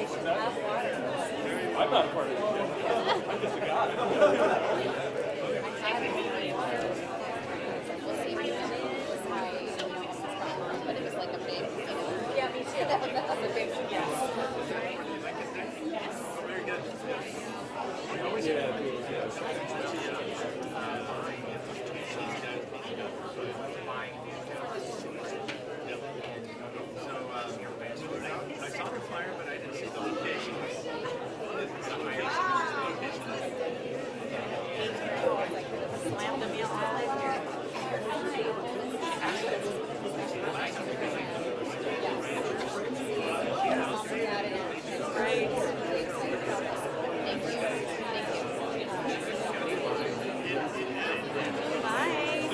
I'm not a part of it. I'm just a guy. But it was like a big, Yeah, me too. that was a big, Yes. Very good. I saw the flyer, but I didn't see the location. Slam the meal all in here. Great. Bye.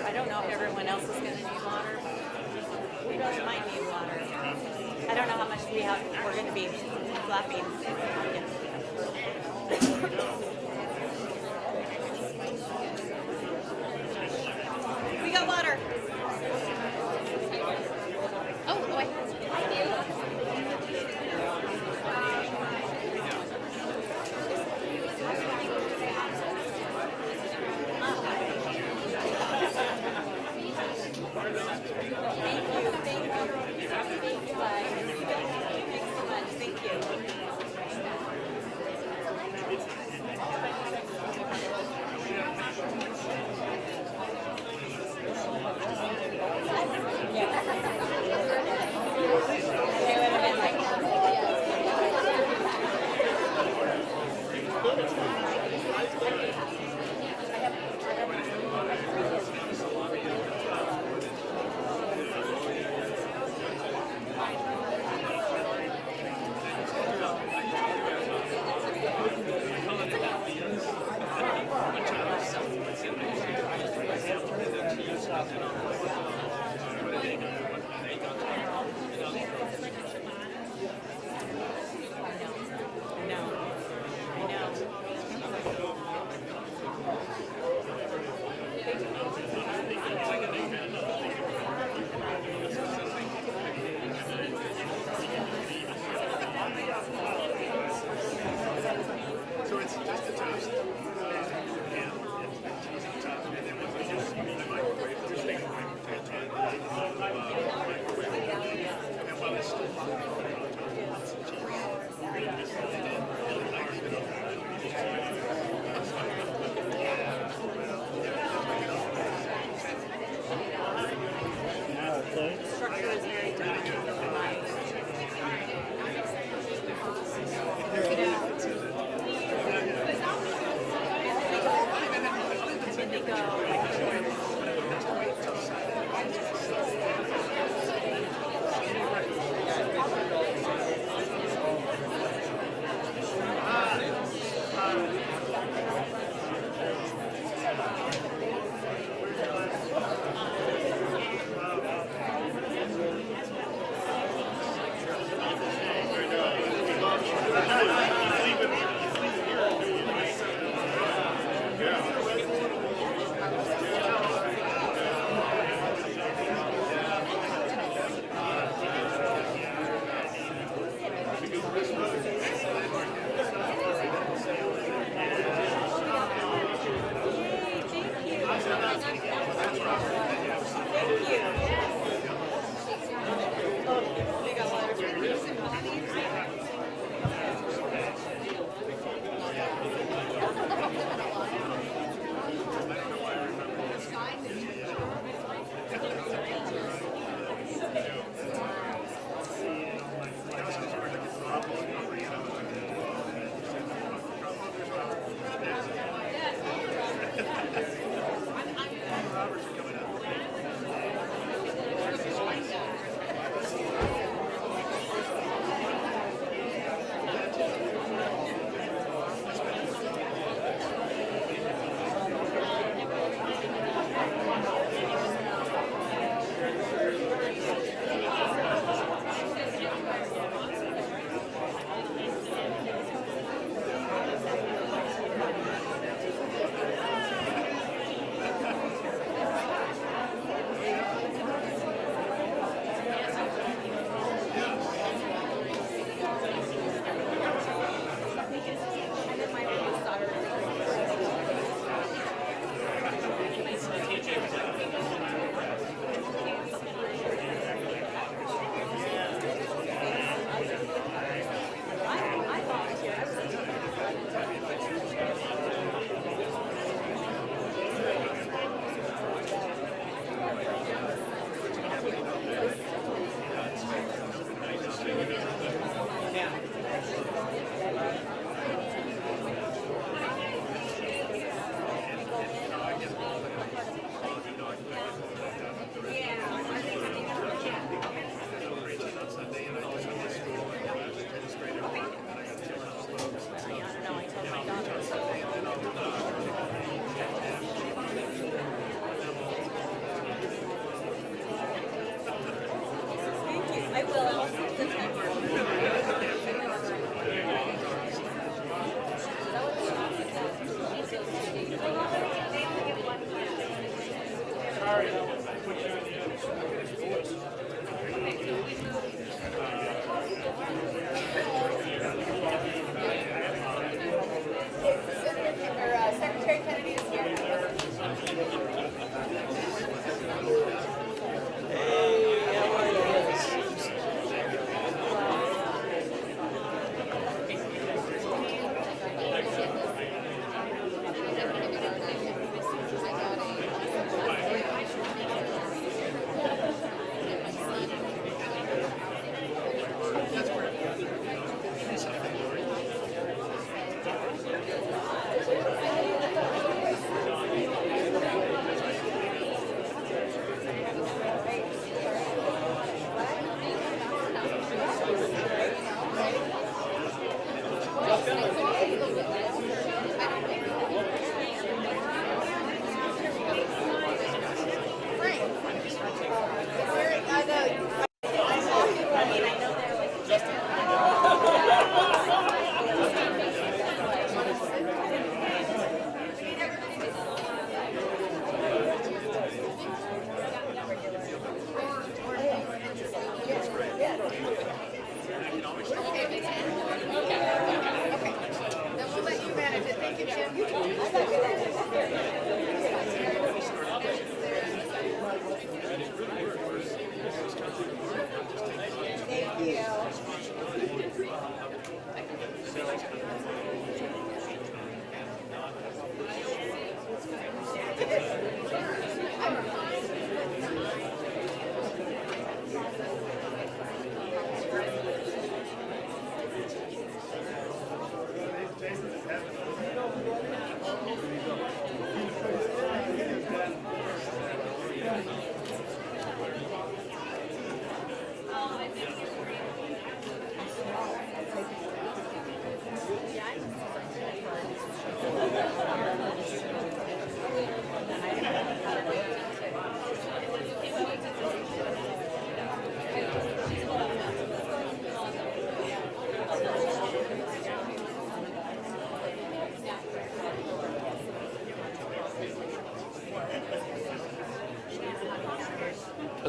I don't know if everyone else is going to need water. We both might need water. I don't know how much we have. We're going to be flapping. We got water. oh, boy. Thank you. So it's just a toast. And cheese on top. And then what we just the microwave, just take a microwave. And while it's still hot, lots of cheese. And just let it in. And like it up. Structure is very different from mine.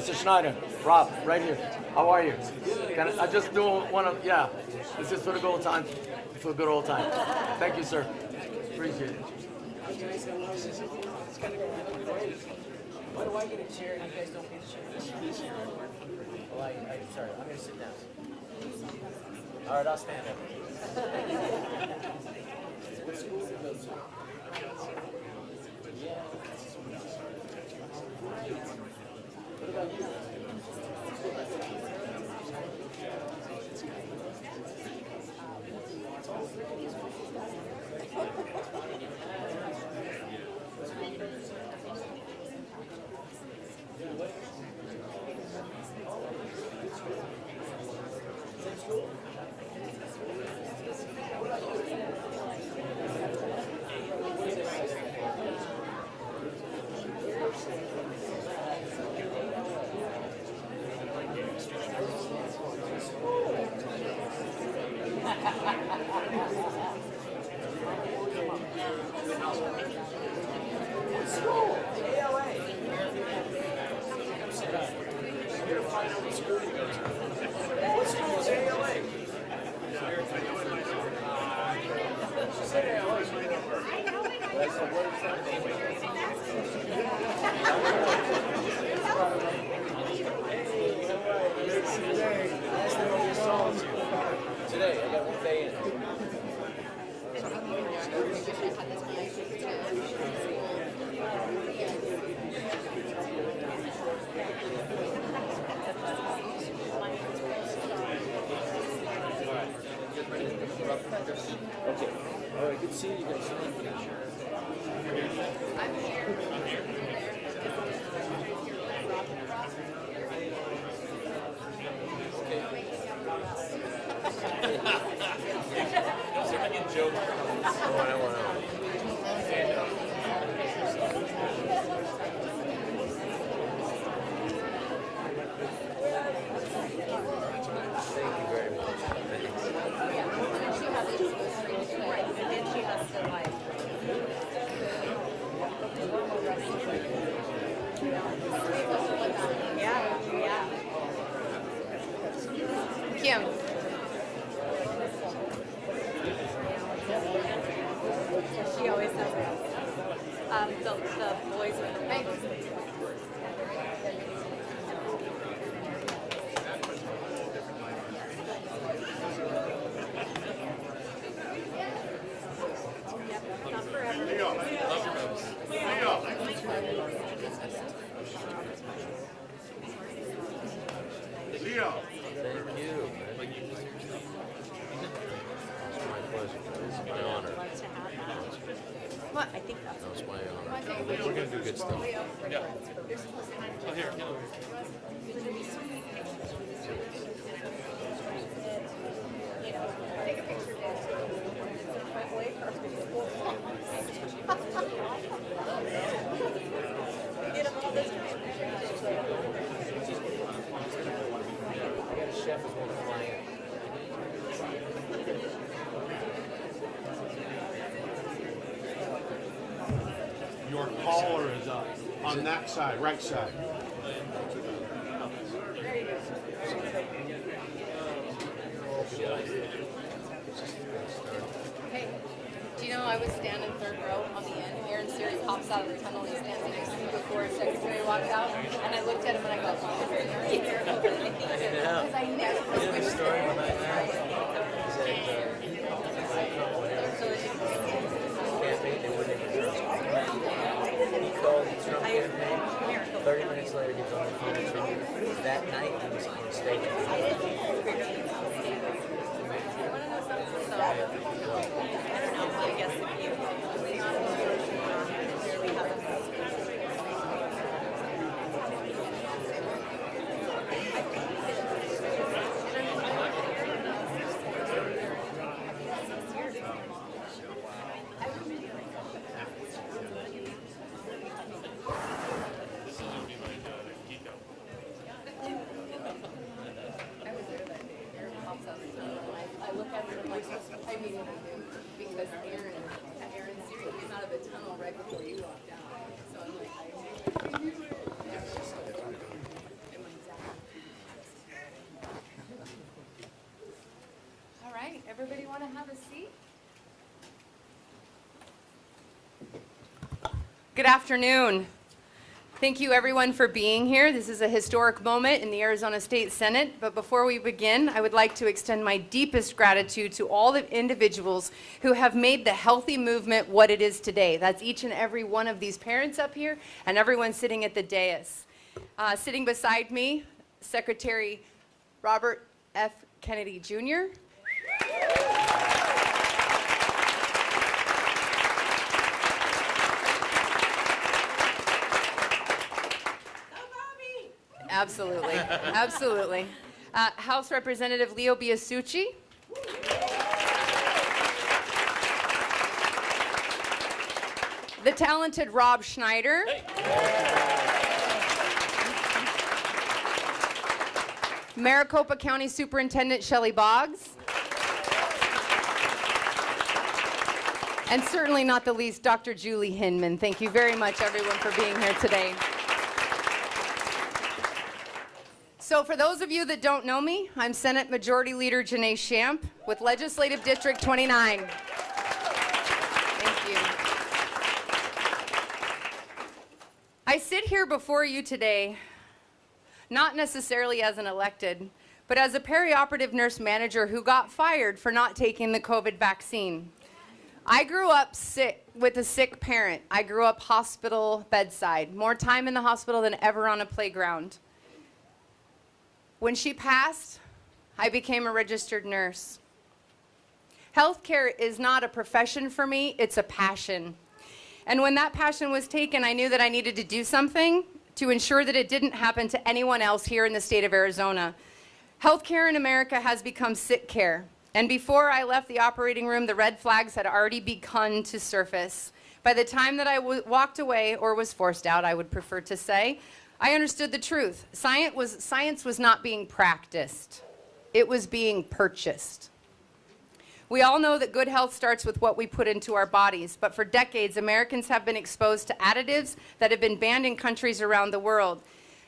Mr. Schneider, Rob, right here. How are you? I just do want to, yeah. This is for the good old time. For the good old time. Thank you, sir. Appreciate it. Why do I get a chair and you guys don't get a chair? Well, sorry, I'm going to sit down. All right, I'll stand up. What school do you go to? Yeah. What about you? Today, I got one day in. Okay. All right, good seeing you guys. Thank you very much. And then she has to like. Yeah, yeah. Kim. She always does that. The boys are the big. Not forever. Leo. Thank you. It's my pleasure. It's my honor. To have that. What? I think that's No, it's my honor. We're going to do good stuff. Yeah. Oh, here, get over here. get them all this time. I got a chef who's going to fly in. Your caller is up on that side, right side. Hey, do you know I was standing third row on the end? Aaron Siri pops out of the tunnel. He's standing next to me before his secretary walks out. And I looked at him and I go, because I knew You know the story behind that? Is that campaign, they wouldn't even trust him. He called the Trump campaign. 30 minutes later, he was on the phone with Trump. That night, he was on stage. So, I don't know. I guess if you clearly have a I look at him and I'm like, I mean, because Aaron Siri came out of the tunnel right before you walked out. So I'm like, Everybody want to have a seat? Good afternoon. Thank you everyone for being here. This is a historic moment in the Arizona State Senate, but before we begin, I would like to extend my deepest gratitude to all the individuals who have made the healthy movement what it is today. That's each and every one of these parents up here and everyone sitting at the dais. Sitting beside me, Secretary Robert F. Kennedy Jr. Absolutely, absolutely. House Representative Leo Biasucci. The talented Rob Schneider. Maricopa County Superintendent Shelley Boggs. And certainly not the least, Dr. Julie Hinman. Thank you very much, everyone, for being here today. So for those of you that don't know me, I'm Senate Majority Leader Janae Shamp with Legislative District 29. Thank you. I sit here before you today, not necessarily as an elected, but as a perioperative nurse manager who got fired for not taking the COVID vaccine. I grew up sick with a sick parent. I grew up hospital bedside, more time in the hospital than ever on a playground. When she passed, I became a registered nurse. Healthcare is not a profession for me, it's a passion. And when that passion was taken, I knew that I needed to do something to ensure that it didn't happen to anyone else here in the state of Arizona. Healthcare in America has become sick care. And before I left the operating room, the red flags had already begun to surface. By the time that I walked away, or was forced out, I would prefer to say, I understood the truth. Science was not being practiced. It was being purchased. We all know that good health starts with what we put into our bodies, but for decades, Americans have been exposed to additives that have been banned in countries around the world.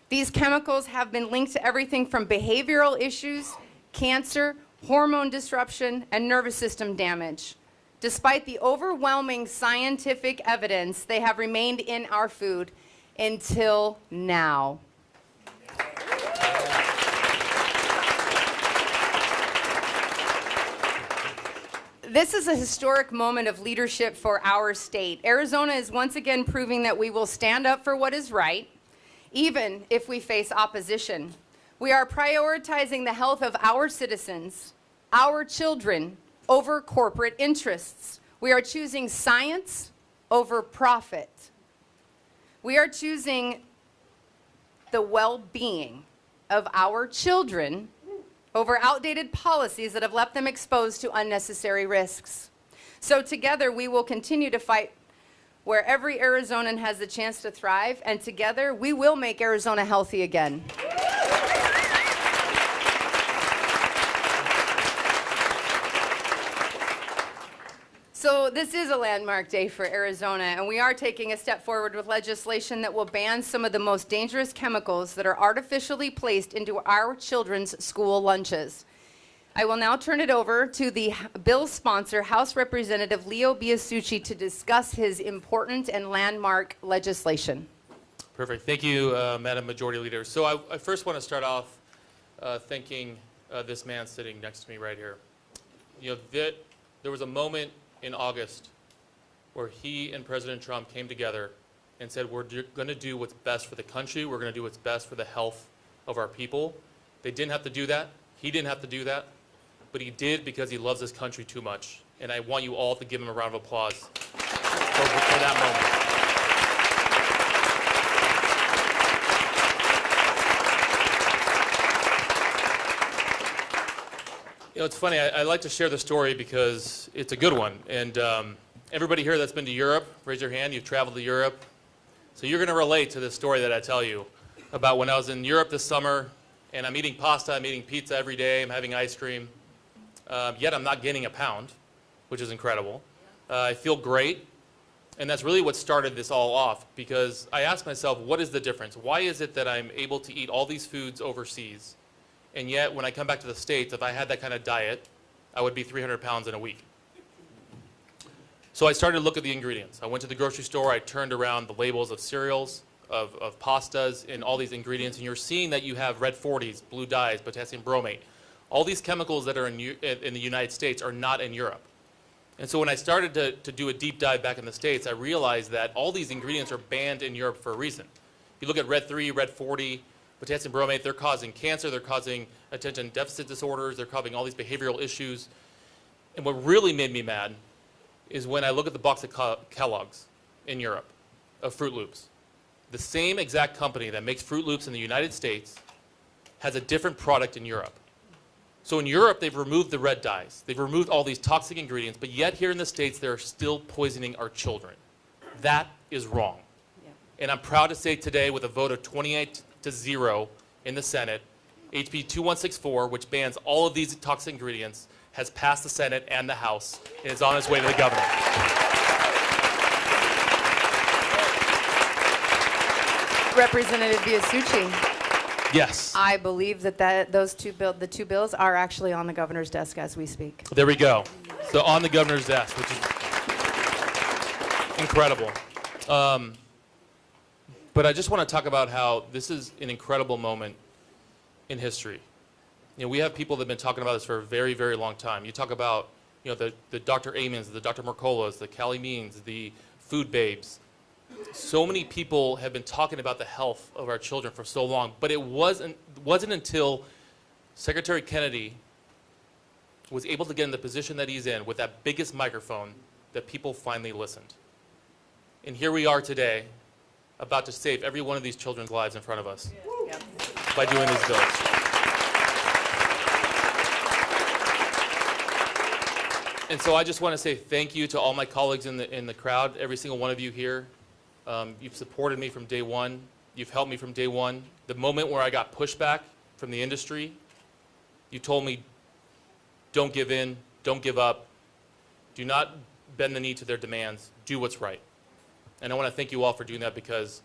These chemicals have been linked to everything from behavioral issues, cancer, hormone disruption, and nervous system damage. Despite the overwhelming scientific evidence, they have remained in our food until now. This is a historic moment of leadership for our state. Arizona is once again proving that we will stand up for what is right, even if we face opposition. We are prioritizing the health of our citizens, our children, over corporate interests. We are choosing science over profit. We are choosing the well-being of our children over outdated policies that have left them exposed to unnecessary risks. So together we will continue to fight where every Arizonan has the chance to thrive, and together we will make Arizona healthy again. So this is a landmark day for Arizona, and we are taking a step forward with legislation that will ban some of the most dangerous chemicals that are artificially placed into our children's school lunches. I will now turn it over to the bill's sponsor, House Representative Leo Biasucci, to discuss his important and landmark legislation. Perfect. Thank you, Madam Majority Leader. So I first want to start off thanking this man sitting next to me right here. You know, there was a moment in August where he and President Trump came together and said, we're going to do what's best for the country. We're going to do what's best for the health of our people. They didn't have to do that. He didn't have to do that. But he did because he loves this country too much. And I want you all to give him a round of applause for that moment. You know, it's funny, I like to share the story because it's a good one. And everybody here that's been to Europe, raise your hand, you've traveled to Europe. So you're going to relate to this story that I tell you about when I was in Europe this summer, and I'm eating pasta, I'm eating pizza every day, I'm having ice cream, yet I'm not gaining a pound, which is incredible. I feel great, and that's really what started this all off, because I asked myself, what is the difference? Why is it that I'm able to eat all these foods overseas? And yet, when I come back to the States, if I had that kind of diet, I would be 300 pounds in a week. So I started to look at the ingredients. I went to the grocery store, I turned around the labels of cereals, of pastas, and all these ingredients, and you're seeing that you have red 40s, blue dyes, potassium bromate. All these chemicals that are in the United States are not in Europe. And so when I started to do a deep dive back in the States, I realized that all these ingredients are banned in Europe for a reason. You look at red 3, red 40, potassium bromate, they're causing cancer, they're causing attention deficit disorders, they're causing all these behavioral issues. And what really made me mad is when I look at the box of Kellogg's in Europe, of Fruit Loops. The same exact company that makes Fruit Loops in the United States has a different product in Europe. So in Europe, they've removed the red dyes. They've removed all these toxic ingredients, but yet here in the States, they're still poisoning our children. That is wrong. Yeah. And I'm proud to say today, with a vote of 28-0 in the Senate, HB 2164, which bans all of these toxic ingredients, has passed the Senate and the House and is on its way to the governor. Representative Biasucci, Yes. I believe that the two bills are actually on the governor's desk as we speak. There we go. So on the governor's desk, which is incredible. But I just want to talk about how this is an incredible moment in history. You know, we have people that have been talking about this for a very, very long time. You talk about, you know, the Dr. Amons, the Dr. Mercolas, the Callie Means, the food babes. So many people have been talking about the health of our children for so long, but it wasn't until Secretary Kennedy was able to get in the position that he's in with that biggest microphone that people finally listened. And here we are today, about to save every one of these children's lives in front of us by doing these bills. And so I just want to say thank you to all my colleagues in the crowd, every single one of you here. You've supported me from day one. You've helped me from day one. The moment where I got pushback from the industry, you told me, don't give in, don't give up, do not bend the knee to their demands, do what's right. And I want to thank you all for doing that, because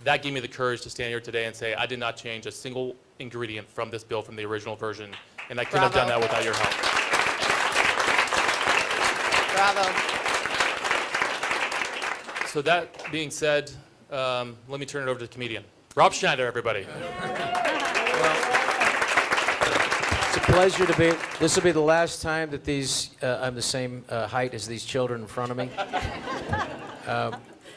that gave me the courage to stand here today and say I did not change a single ingredient from this bill from the original version, and I couldn't have done that without your help. Bravo. So that being said, let me turn it over to the comedian. Rob Schneider, everybody. It's a pleasure to be. This will be the last time that I'm the same height as these children in front of me.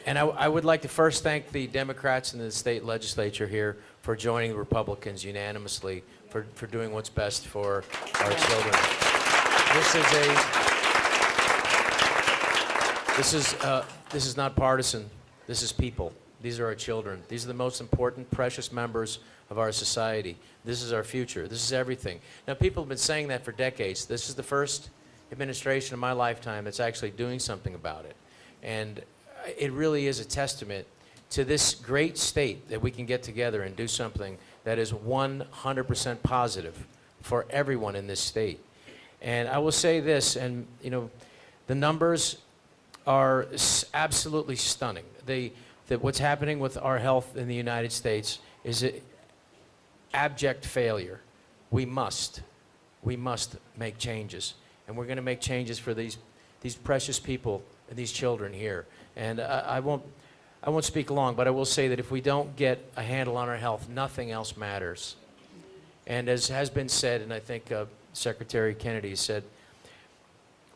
And I would like to first thank the Democrats in the state legislature here for joining the Republicans unanimously for doing what's best for our children. This is not partisan. This is people. These are our children. These are the most important, precious members of our society. This is our future. This is everything. Now, people have been saying that for decades. This is the first administration in my lifetime that's actually doing something about it. And it really is a testament to this great state that we can get together and do something that is 100% positive for everyone in this state. And I will say this, and you know, the numbers are absolutely stunning. What's happening with our health in the United States is abject failure. We must make changes, and we're going to make changes for these precious people and these children here. And I won't speak long, but I will say that if we don't get a handle on our health, nothing else matters. And as has been said, and I think Secretary Kennedy said,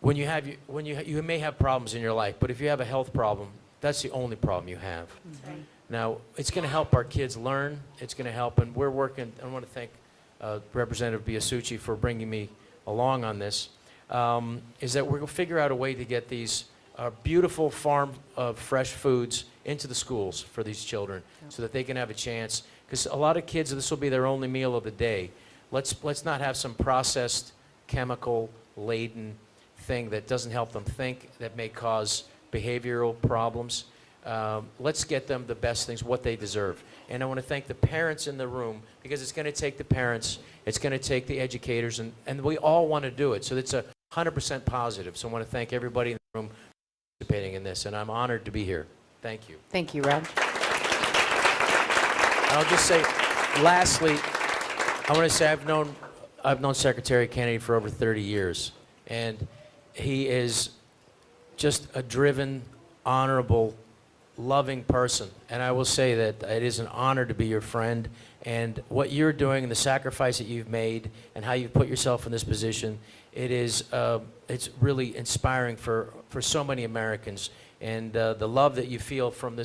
you may have problems in your life, but if you have a health problem, that's the only problem you have. Mm-hmm. Now, it's going to help our kids learn. It's going to help, and we're working. I want to thank Representative Biasucci for bringing me along on this. Is that we're going to figure out a way to get these beautiful farm fresh foods into the schools for these children, so that they can have a chance. Because a lot of kids, this will be their only meal of the day. Let's not have some processed, chemical-laden thing that doesn't help them think, that may cause behavioral problems. Let's get them the best things, what they deserve. And I want to thank the parents in the room, because it's going to take the parents, it's going to take the educators, and we all want to do it. So it's 100% positive. So I want to thank everybody in the room participating in this, and I'm honored to be here. Thank you. Thank you, Rob. And I'll just say, lastly, I want to say I've known Secretary Kennedy for over 30 years. And he is just a driven, honorable, loving person. And I will say that it is an honor to be your friend. And what you're doing and the sacrifice that you've made and how you've put yourself in this position, it's really inspiring for so many Americans. And the love that you feel from the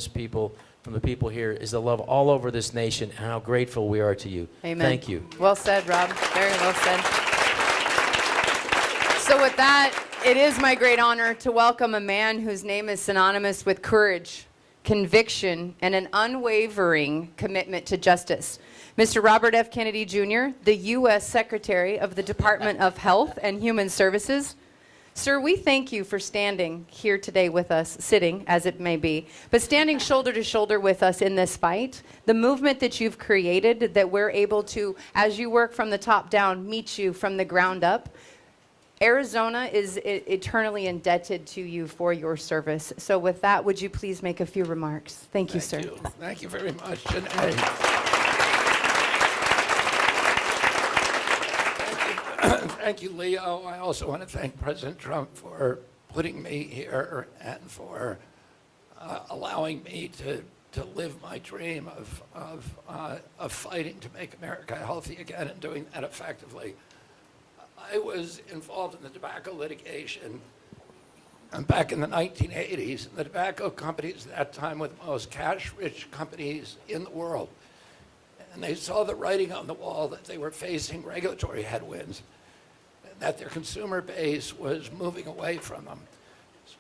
people here is the love all over this nation, and how grateful we are to you. Amen. Thank you. Well said, Rob. Very well said. So with that, it is my great honor to welcome a man whose name is synonymous with courage, conviction, and an unwavering commitment to justice. Mr. Robert F. Kennedy Jr., the U.S. Secretary of the Department of Health and Human Services. Sir, we thank you for standing here today with us, sitting as it may be, but standing shoulder to shoulder with us in this fight. The movement that you've created, that we're able to, as you work from the top down, meet you from the ground up. Arizona is eternally indebted to you for your service. So with that, would you please make a few remarks? Thank you, sir. Thank you very much, Janae. Thank you, Leo. I also want to thank President Trump for putting me here and for allowing me to live my dream of fighting to make America healthy again and doing that effectively. I was involved in the tobacco litigation back in the 1980s. And the tobacco companies at that time were the most cash-rich companies in the world. And they saw the writing on the wall that they were facing regulatory headwinds, and that their consumer base was moving away from them.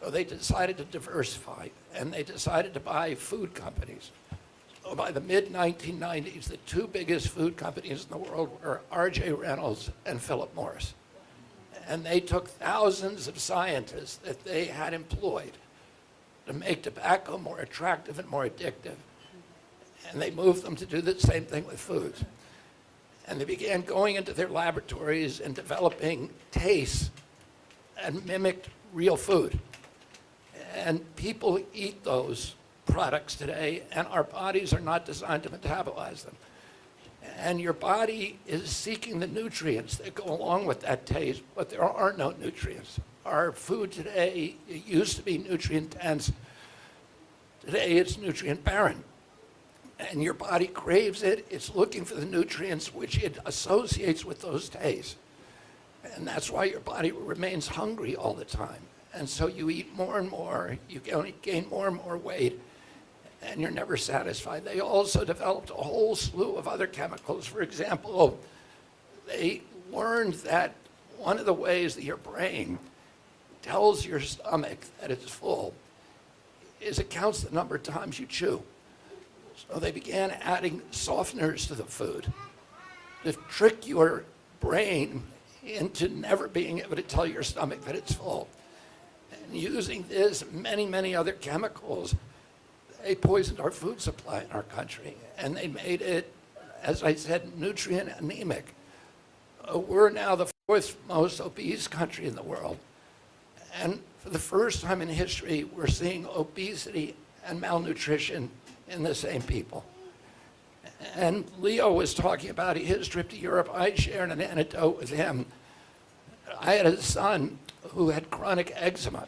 So they decided to diversify, and they decided to buy food companies. So by the mid-1990s, the two biggest food companies in the world were R.J. Reynolds and Philip Morris. And they took thousands of scientists that they had employed to make tobacco more attractive and more addictive. And they moved them to do the same thing with foods. And they began going into their laboratories and developing tastes and mimicked real food. And people eat those products today, and our bodies are not designed to metabolize them. And your body is seeking the nutrients that go along with that taste, but there are no nutrients. Our food today, it used to be nutrient dense. Today it's nutrient barren. And your body craves it. It's looking for the nutrients which it associates with those tastes. And that's why your body remains hungry all the time. And so you eat more and more, you gain more and more weight, and you're never satisfied. They also developed a whole slew of other chemicals. For example, they learned that one of the ways that your brain tells your stomach that it's full is it counts the number of times you chew. So they began adding softeners to the food to trick your brain into never being able to tell your stomach that it's full. And using this, many, many other chemicals, they poisoned our food supply in our country, and they made it, as I said, nutrient anemic. We're now the fourth most obese country in the world. And for the first time in history, we're seeing obesity and malnutrition in the same people. And Leo was talking about his trip to Europe. I shared an anecdote with him. I had a son who had chronic eczema.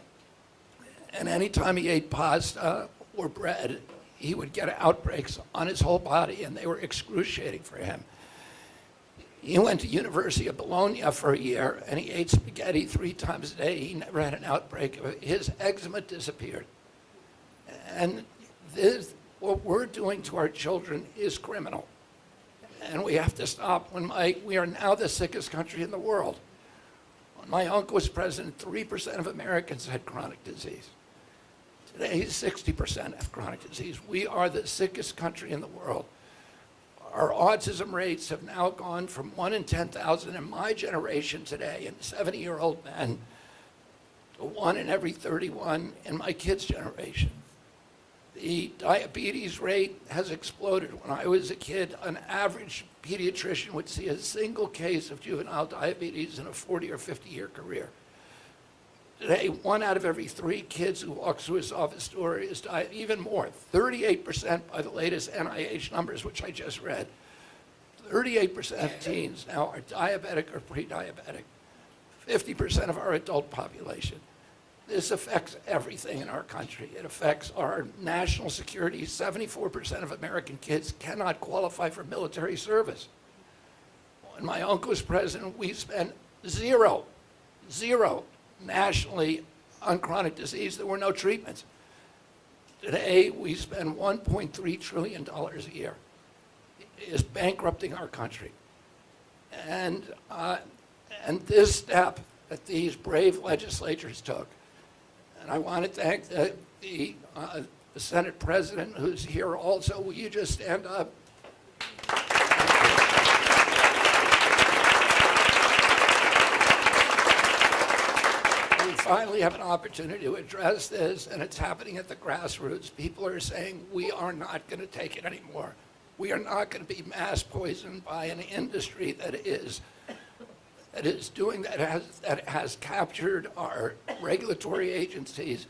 And anytime he ate pasta or bread, he would get outbreaks on his whole body, and they were excruciating for him. He went to University of Bologna for a year, and he ate spaghetti 3 times a day. He never had an outbreak. His eczema disappeared. And what we're doing to our children is criminal. And we have to stop. We are now the sickest country in the world. When my uncle was president, 3% of Americans had chronic disease. Today, 60% have chronic disease. We are the sickest country in the world. Our autism rates have now gone from 1 in 10,000 in my generation today, and 70-year-old men, to 1 in every 31 in my kids' generation. The diabetes rate has exploded. When I was a kid, an average pediatrician would see a single case of juvenile diabetes in a 40 or 50-year career. Today, 1 out of every 3 kids who walks through his office door is diabetic, even more, 38% by the latest NIH numbers, which I just read. 38% of teens now are diabetic or pre-diabetic. 50% of our adult population. This affects everything in our country. It affects our national security. 74% of American kids cannot qualify for military service. When my uncle was president, we spent zero nationally on chronic disease. There were no treatments. Today, we spend $1.3 trillion a year. It is bankrupting our country. And this step that these brave legislators took, and I want to thank the Senate President who's here also. Will you just stand up? We finally have an opportunity to address this, and it's happening at the grassroots. People are saying, we are not going to take it anymore. We are not going to be mass poisoned by an industry that has captured our regulatory agencies.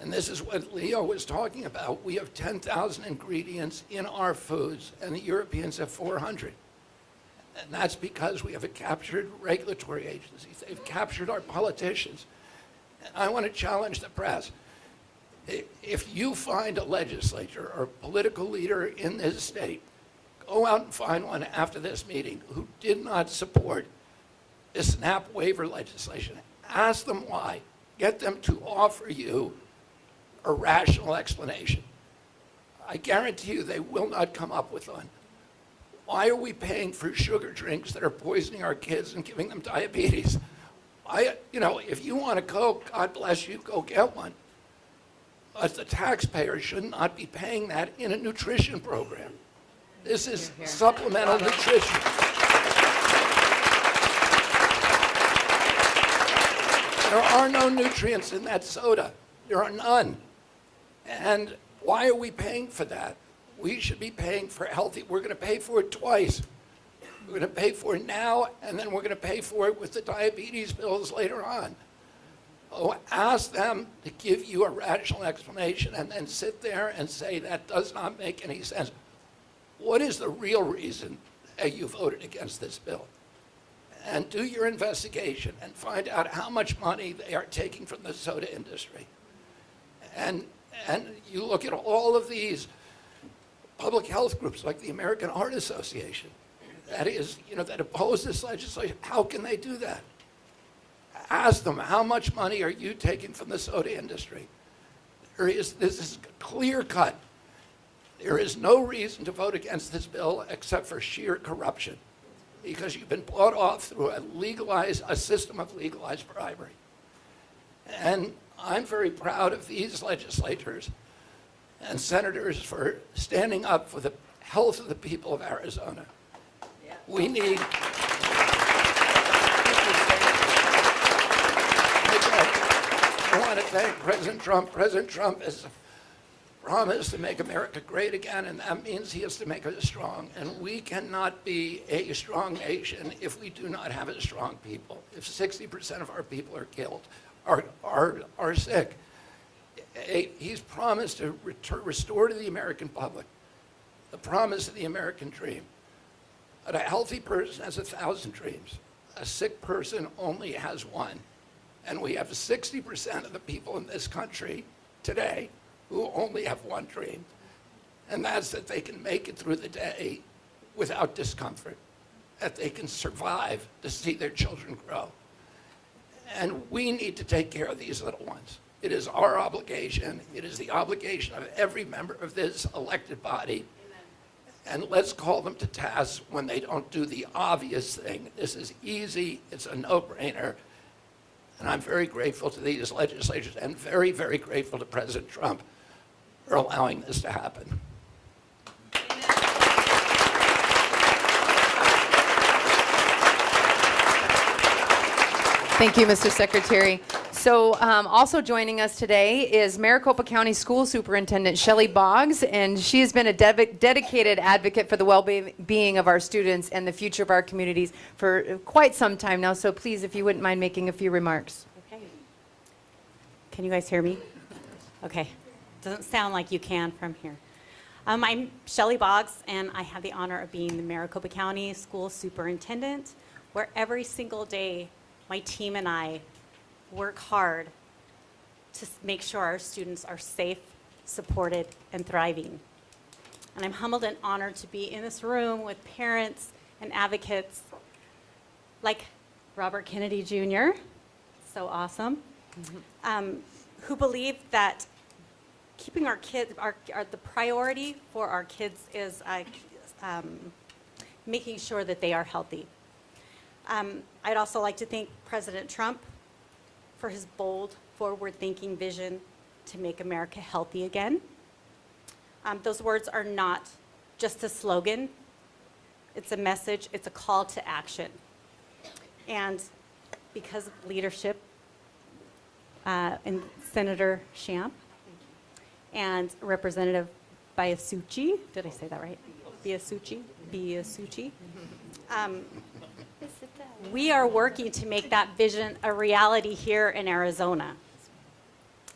And this is what Leo was talking about. We have 10,000 ingredients in our foods, and the Europeans have 400. And that's because we have a captured regulatory agencies. They've captured our politicians. And I want to challenge the press. If you find a legislator or political leader in this state, go out and find one after this meeting who did not support the SNAP waiver legislation. Ask them why. Get them to offer you a rational explanation. I guarantee you they will not come up with one. Why are we paying for sugar drinks that are poisoning our kids and giving them diabetes? If you want a Coke, God bless you, go get one. But the taxpayer should not be paying that in a nutrition program. This is supplemental nutrition. There are no nutrients in that soda. There are none. And why are we paying for that? We should be paying for healthy. We're going to pay for it twice. We're going to pay for it now, and then we're going to pay for it with the diabetes bills later on. Oh, ask them to give you a rational explanation and then sit there and say that does not make any sense. What is the real reason that you voted against this bill? And do your investigation and find out how much money they are taking from the soda industry. And you look at all of these public health groups like the American Heart Association that oppose this legislation. How can they do that? Ask them, how much money are you taking from the soda industry? This is clear cut. There is no reason to vote against this bill except for sheer corruption, because you've been bought off through a system of legalized bribery. And I'm very proud of these legislators and senators for standing up for the health of the people of Arizona. We need... I want to thank President Trump. President Trump has promised to make America great again, and that means he has to make us strong. And we cannot be a strong nation if we do not have a strong people. If 60% of our people are killed, are sick. He's promised to restore to the American public the promise of the American dream. But a healthy person has 1,000 dreams. A sick person only has one. And we have 60% of the people in this country today who only have one dream. And that's that they can make it through the day without discomfort, that they can survive to see their children grow. And we need to take care of these little ones. It is our obligation. It is the obligation of every member of this elected body. And let's call them to task when they don't do the obvious thing. This is easy. It's a no-brainer. And I'm very grateful to these legislators and very, very grateful to President Trump for allowing this to happen. Thank you, Mr. Secretary. So also joining us today is Maricopa County School Superintendent Shelley Boggs, and she has been a dedicated advocate for the well-being of our students and the future of our communities for quite some time now. So please, if you wouldn't mind making a few remarks. Okay. Can you guys hear me? Okay. Doesn't sound like you can from here. I'm Shelley Boggs, and I have the honor of being the Maricopa County School Superintendent, where every single day my team and I work hard to make sure our students are safe, supported, and thriving. And I'm humbled and honored to be in this room with parents and advocates like Robert Kennedy Jr., so awesome, who believe that keeping our kids, the priority for our kids is making sure that they are healthy. I'd also like to thank President Trump for his bold, forward-thinking vision to make America healthy again. Those words are not just a slogan. It's a message. It's a call to action. And because of leadership in Senator Shamp and Representative Biasucci, did I say that right? Biasucci? We are working to make that vision a reality here in Arizona.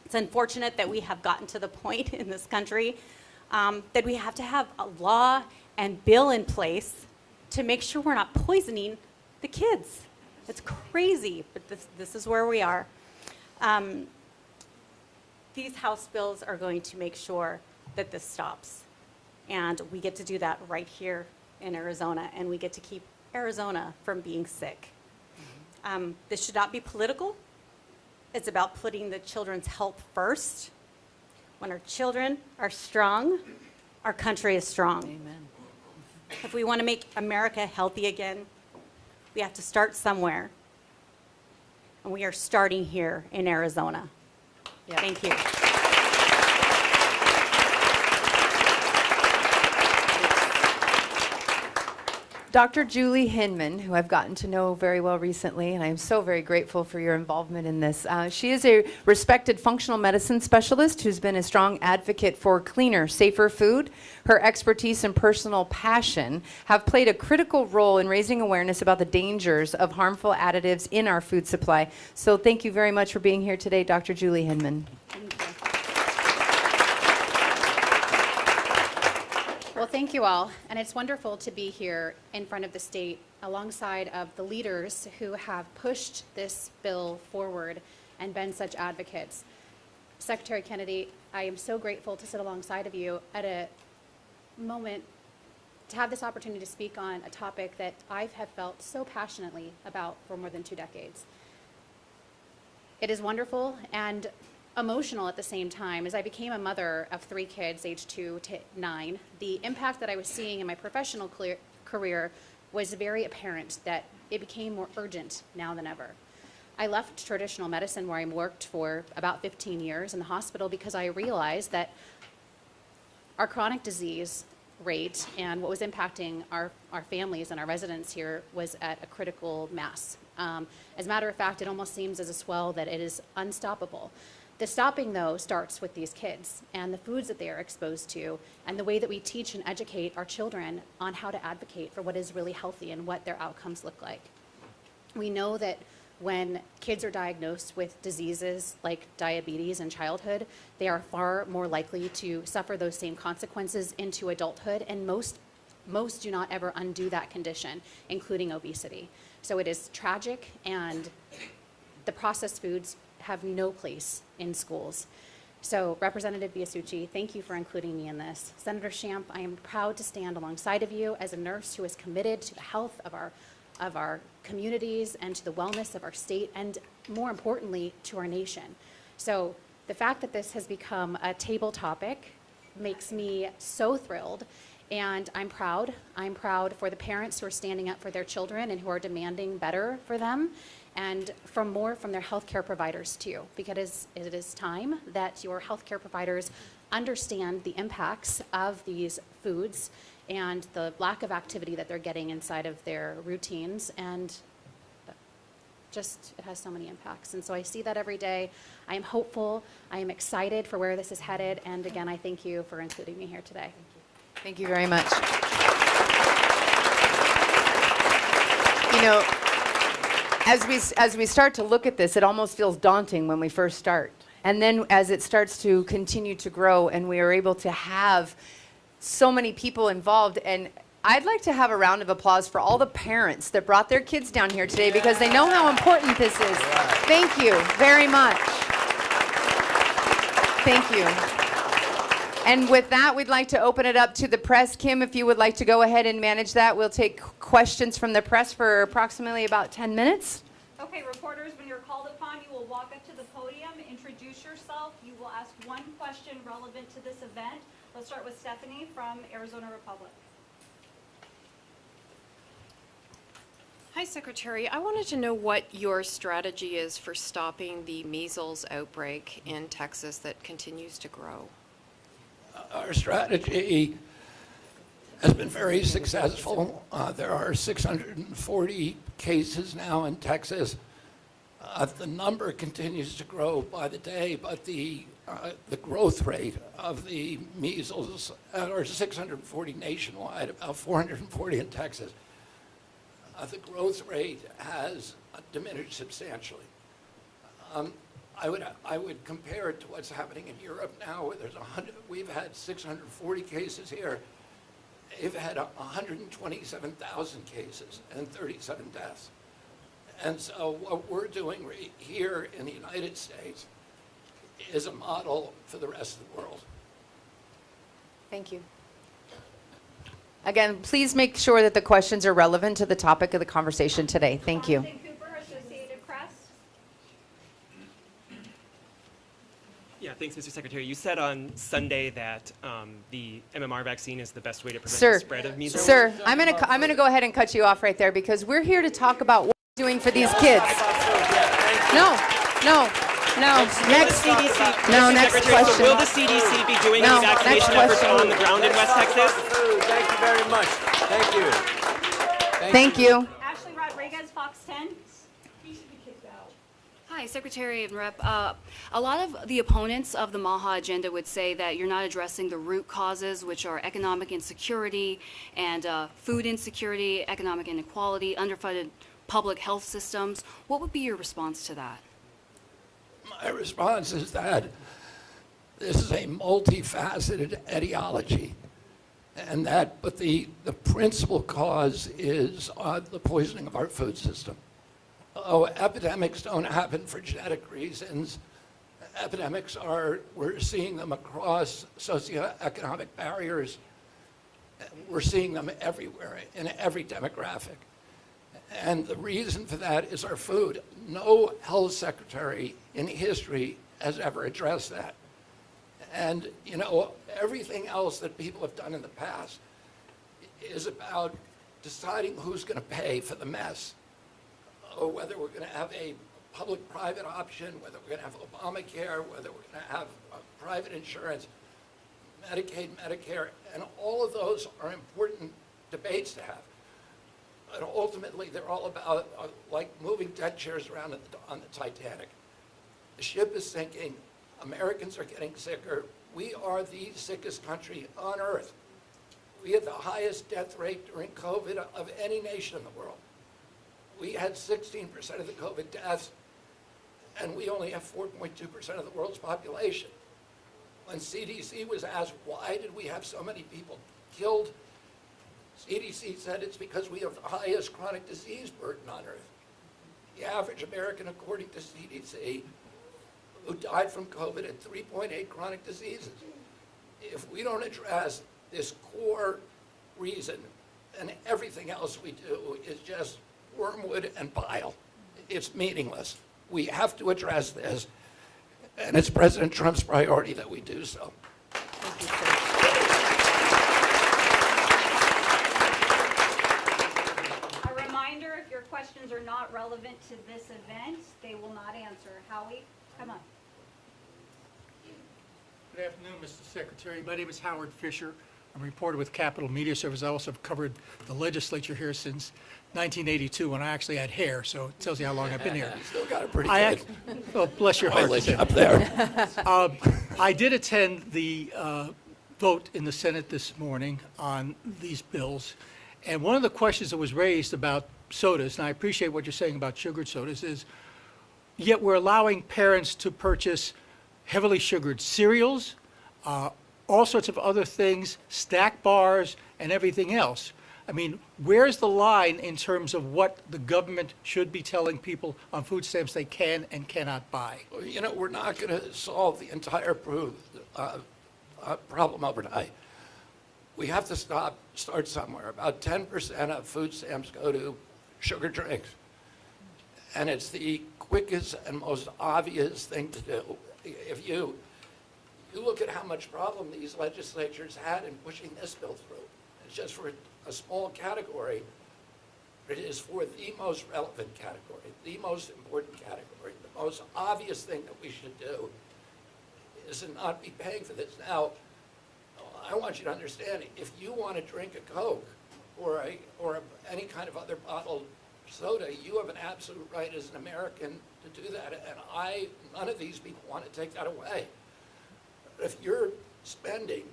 It's unfortunate that we have gotten to the point in this country that we have to have a law and bill in place to make sure we're not poisoning the kids. It's crazy, but this is where we are. These House bills are going to make sure that this stops. And we get to do that right here in Arizona, and we get to keep Arizona from being sick. This should not be political. It's about putting the children's health first. When our children are strong, our country is strong. Amen. If we want to make America healthy again, we have to start somewhere. And we are starting here in Arizona. Yeah. Thank you. Dr. Julie Hinman, who I've gotten to know very well recently, and I'm so very grateful for your involvement in this. She is a respected functional medicine specialist who's been a strong advocate for cleaner, safer food. Her expertise and personal passion have played a critical role in raising awareness about the dangers of harmful additives in our food supply. So thank you very much for being here today, Dr. Julie Hinman. Well, thank you all, and it's wonderful to be here in front of the state alongside of the leaders who have pushed this bill forward and been such advocates. Secretary Kennedy, I am so grateful to sit alongside of you at a moment to have this opportunity to speak on a topic that I have felt so passionately about for more than 2 decades. It is wonderful and emotional at the same time. As I became a mother of 3 kids, age 2 to 9, the impact that I was seeing in my professional career was very apparent that it became more urgent now than ever. I left traditional medicine where I worked for about 15 years in the hospital because I realized that our chronic disease rate and what was impacting our families and our residents here was at a critical mass. As a matter of fact, it almost seems as a swell that it is unstoppable. The stopping, though, starts with these kids and the foods that they are exposed to and the way that we teach and educate our children on how to advocate for what is really healthy and what their outcomes look like. We know that when kids are diagnosed with diseases like diabetes in childhood, they are far more likely to suffer those same consequences into adulthood, and most do not ever undo that condition, including obesity. So it is tragic, and the processed foods have no place in schools. So Representative Biasucci, thank you for including me in this. Senator Shamp, I am proud to stand alongside of you as a nurse who is committed to the health of our communities and to the wellness of our state, and more importantly, to our nation. So the fact that this has become a table topic makes me so thrilled, and I'm proud. I'm proud for the parents who are standing up for their children and who are demanding better for them, and from their healthcare providers too, because it is time that your healthcare providers understand the impacts of these foods and the lack of activity that they're getting inside of their routines, and just it has so many impacts. And so I see that every day. I am hopeful. I am excited for where this is headed, and again, I thank you for including me here today. Thank you very much. You know, as we start to look at this, it almost feels daunting when we first start. And then as it starts to continue to grow and we are able to have so many people involved, and I'd like to have a round of applause for all the parents that brought their kids down here today because they know how important this is. Thank you very much. Thank you. And with that, we'd like to open it up to the press. Kim, if you would like to go ahead and manage that, we'll take questions from the press for approximately about 10 minutes. Okay, reporters, when you're called upon, you will walk up to the podium, introduce yourself. You will ask one question relevant to this event. Let's start with Stephanie from Arizona Republic. Hi, Secretary. I wanted to know what your strategy is for stopping the measles outbreak in Texas that continues to grow. Our strategy has been very successful. There are 640 cases now in Texas. The number continues to grow by the day, but the growth rate of the measles are 640 nationwide, about 440 in Texas. The growth rate has diminished substantially. I would compare it to what's happening in Europe now, where we've had 640 cases here. They've had 127,000 cases and 37 deaths. And so what we're doing here in the United States is a model for the rest of the world. Thank you. Again, please make sure that the questions are relevant to the topic of the conversation today. Thank you. Jonathan Cooper, Associated Press. Yeah, thanks, Mr. Secretary. You said on Sunday that the MMR vaccine is the best way to prevent Sir, the spread of measles. sir, I'm gonna go ahead and cut you off right there because we're here to talk about what we're doing for these kids. No. Next. No, next Secretary, question. so will the CDC be doing No, any vaccination next efforts question. on the ground in West Texas? Thank you very much. Thank you. Thank you. Ashley Rodriguez, Fox 10. Hi, Secretary and Rep. A lot of the opponents of the MAHA agenda would say that you're not addressing the root causes, which are economic insecurity and food insecurity, economic inequality, underfunded public health systems. What would be your response to that? My response is that this is a multifaceted etiology, and but the principal cause is the poisoning of our food system. Oh, epidemics don't happen for genetic reasons. Epidemics we're seeing them across socioeconomic barriers. We're seeing them everywhere, in every demographic. And the reason for that is our food. No health secretary in history has ever addressed that. And, everything else that people have done in the past is about deciding who's going to pay for the mess, or whether we're going to have a public-private option, whether we're going to have Obamacare, whether we're going to have private insurance, Medicaid, Medicare, and all of those are important debates to have. But ultimately, they're all about like moving deck chairs around on the Titanic. The ship is sinking. Americans are getting sicker. We are the sickest country on earth. We had the highest death rate during COVID of any nation in the world. We had 16% of the COVID deaths, and we only have 4.2% of the world's population. When CDC was asked, why did we have so many people killed, CDC said it's because we have the highest chronic disease burden on earth. The average American, according to CDC, who died from COVID had 3.8 chronic diseases. If we don't address this core reason, then everything else we do is just wormwood and bile. It's meaningless. We have to address this, and it's President Trump's priority that we do so. Thank you, sir. A reminder, if your questions are not relevant to this event, they will not answer. Howie, come on. Good afternoon, Mr. Secretary. My name is Howard Fisher. I'm a reporter with Capitol Media Service. I also have covered the legislature here since 1982 when I actually had hair, so it tells you how long I've been here. You still got it pretty good. Oh, bless your heart. Mileage up there. I did attend the vote in the Senate this morning on these bills, and one of the questions that was raised about sodas, and I appreciate what you're saying about sugared sodas, is yet we're allowing parents to purchase heavily sugared cereals, all sorts of other things, snack bars, and everything else. I mean, where's the line in terms of what the government should be telling people on food stamps they can and cannot buy? Well, you know, we're not going to solve the entire problem overnight. We have to start somewhere. About 10% of food stamps go to sugar drinks. And it's the quickest and most obvious thing to do. If you look at how much problem these legislatures had in pushing this bill through, it's just for a small category, but it is for the most relevant category, the most important category. The most obvious thing that we should do is to not be paying for this. Now, I want you to understand, if you want to drink a Coke or any kind of other bottled soda, you have an absolute right as an American to do that, and none of these people want to take that away. But if you're spending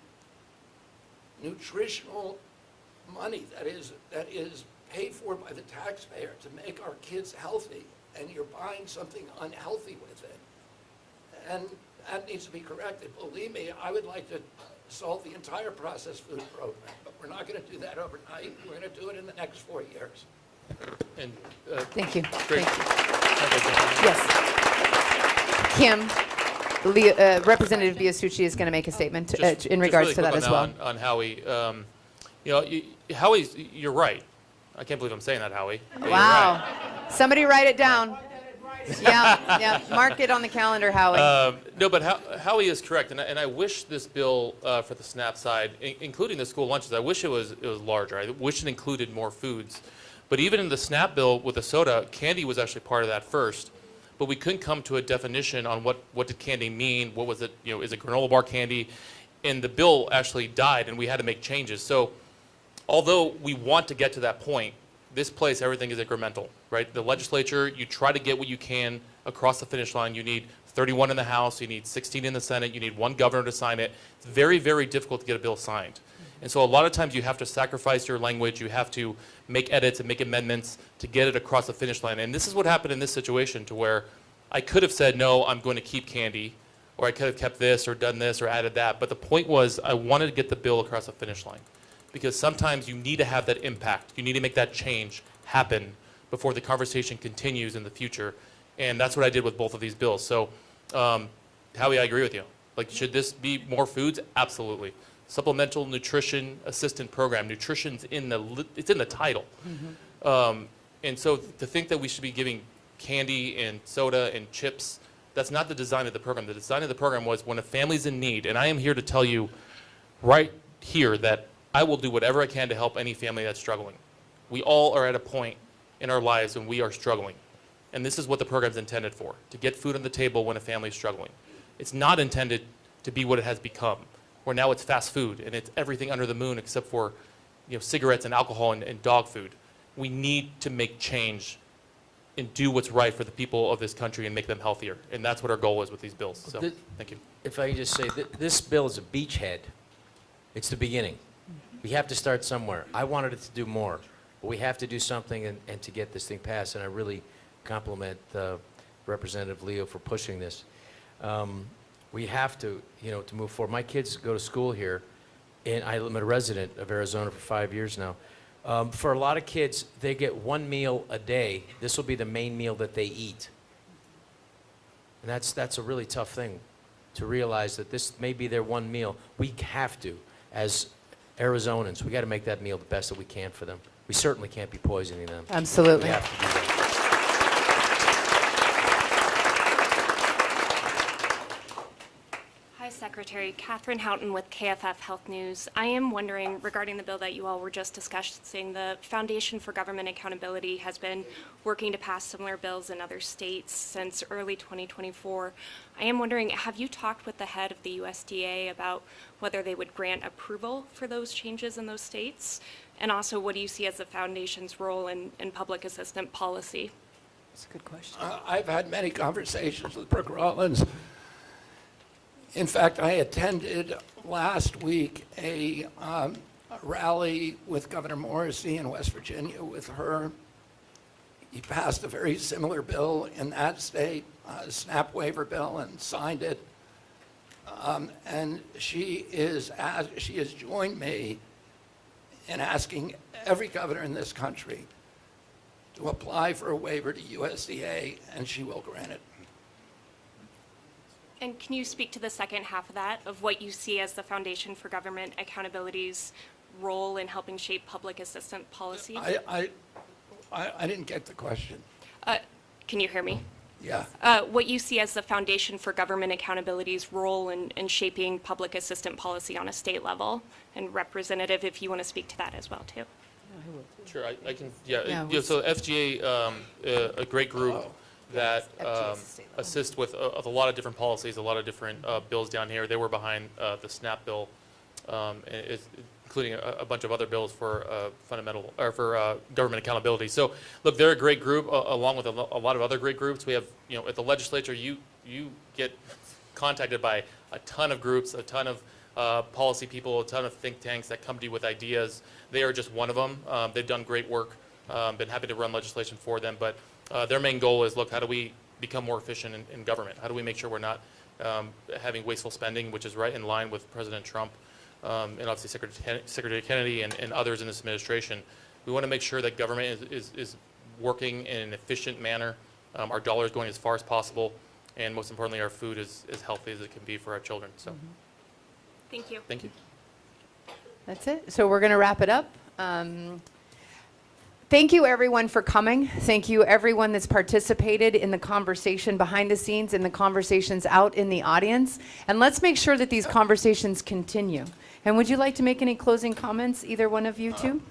nutritional money that is paid for by the taxpayer to make our kids healthy, and you're buying something unhealthy with it, and that needs to be corrected. Believe me, I would like to solve the entire processed food program, but we're not going to do that overnight. We're going to do it in the next 4 years. And, Thank you. great. Yes. Kim, Representative Biasucci is going to make a statement in regards to that as well. On Howie, you know, Howie's, you're right. I can't believe I'm saying that, Howie. But Wow. you're right. Somebody write it down. Yeah. Mark it on the calendar, Howie. No, but Howie is correct, and I wish this bill for the SNAP side, including the school lunches, I wish it was larger. I wish it included more foods. But even in the SNAP bill with the soda, candy was actually part of that first. But we couldn't come to a definition on what did candy mean, what was it, you know, is it granola bar candy? And the bill actually died, and we had to make changes. So although we want to get to that point, this place, everything is incremental, right? The legislature, you try to get what you can across the finish line. You need 31 in the House, you need 16 in the Senate, you need one governor to sign it. It's very, very difficult to get a bill signed. And so a lot of times you have to sacrifice your language, you have to make edits and make amendments to get it across the finish line. And this is what happened in this situation, to where I could have said, no, I'm going to keep candy, or I could have kept this or done this or added that. But the point was, I wanted to get the bill across the finish line. Because sometimes you need to have that impact. You need to make that change happen before the conversation continues in the future. And that's what I did with both of these bills. So, Howie, I agree with you. Like, should this be more foods? Absolutely. Supplemental Nutrition Assistant Program. Nutrition's it's in the title. And so to think that we should be giving candy and soda and chips, that's not the design of the program. The design of the program was when a family's in need, and I am here to tell you right here that I will do whatever I can to help any family that's struggling. We all are at a point in our lives when we are struggling. And this is what the program's intended for, to get food on the table when a family's struggling. It's not intended to be what it has become, where now it's fast food and it's everything under the moon except for, you know, cigarettes and alcohol and dog food. We need to make change and do what's right for the people of this country and make them healthier. And that's what our goal is with these bills. So, thank you. If I could just say, this bill is a beachhead. It's the beginning. We have to start somewhere. I wanted it to do more, but we have to do something and to get this thing passed, and I really compliment Representative Leo for pushing this. We have to, you know, to move forward. My kids go to school here, and I'm a resident of Arizona for 5 years now. For a lot of kids, they get one meal a day. This will be the main meal that they eat. And that's a really tough thing to realize, that this may be their one meal. We have to, as Arizonans, we got to make that meal the best that we can for them. We certainly can't be poisoning them. Absolutely. We have to do that. Hi, Secretary. Catherine Houghton with KFF Health News. I am wondering, regarding the bill that you all were just discussing, the Foundation for Government Accountability has been working to pass similar bills in other states since early 2024. I am wondering, have you talked with the head of the USDA about whether they would grant approval for those changes in those states? And also, what do you see as the Foundation's role in public assistance policy? That's a good question. I've had many conversations with Brooke Rollins. In fact, I attended last week a rally with Governor Morrissey in West Virginia with her. He passed a very similar bill in that state, a SNAP waiver bill, and signed it. And she has joined me in asking every governor in this country to apply for a waiver to USDA, and she will grant it. And can you speak to the second half of that, of what you see as the Foundation for Government Accountability's role in helping shape public assistance policy? I didn't get the question. Can you hear me? Yeah. What you see as the Foundation for Government Accountability's role in shaping public assistance policy on a state level, and Representative, if you want to speak to that as well, too. Sure, I can, yeah, so FGA, a great group that assist with a lot of different policies, a lot of different bills down here. They were behind the SNAP bill, including a bunch of other bills for fundamental, or for government accountability. So, look, they're a great group, along with a lot of other great groups. We have, at the legislature, you get contacted by a ton of groups, a ton of policy people, a ton of think tanks that come to you with ideas. They are just one of them. They've done great work. Been happy to run legislation for them, but their main goal is, look, how do we become more efficient in government? How do we make sure we're not having wasteful spending, which is right in line with President Trump and obviously Secretary Kennedy and others in this administration. We want to make sure that government is working in an efficient manner, our dollars going as far as possible, and most importantly, our food is as healthy as it can be for our children. So, Thank you. Thank you. That's it. So we're going to wrap it up. Thank you, everyone, for coming. Thank you, everyone that's participated in the conversation behind the scenes and the conversations out in the audience. And let's make sure that these conversations continue. And would you like to make any closing comments, either one of you two?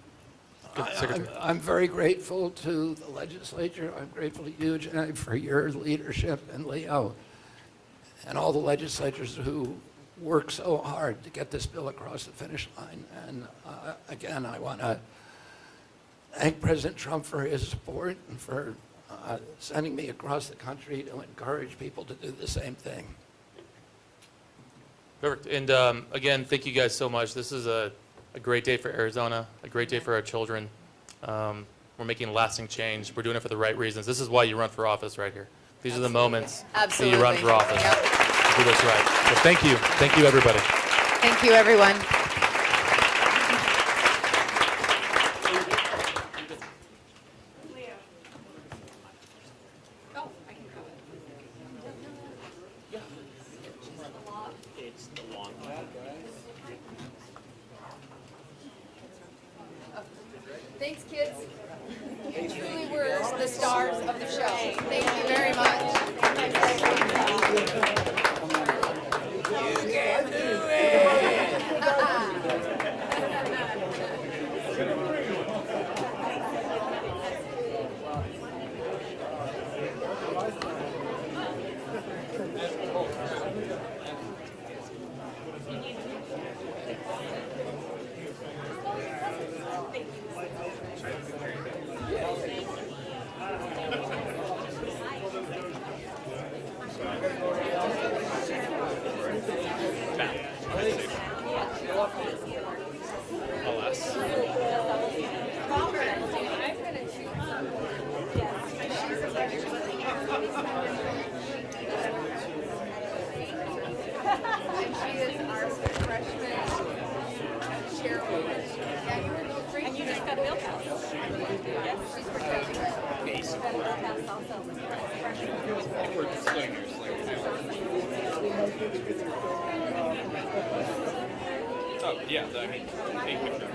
I'm very grateful to the legislature. I'm grateful to you, Jenny, for your leadership, and Leo, and all the legislators who worked so hard to get this bill across the finish line. And again, I want to thank President Trump for his support and for sending me across the country to encourage people to do the same thing. Perfect. And again, thank you guys so much. This is a great day for Arizona, a great day for our children. We're making lasting change. We're doing it for the right reasons. This is why you run for office right here. These are the moments that you run for office. Do this right. So thank you. Thank you, everybody. Thank you, everyone. Thanks, kids. You truly were the stars of the show. Thank you very much. You can do it! Oh, yeah, I mean, take picture.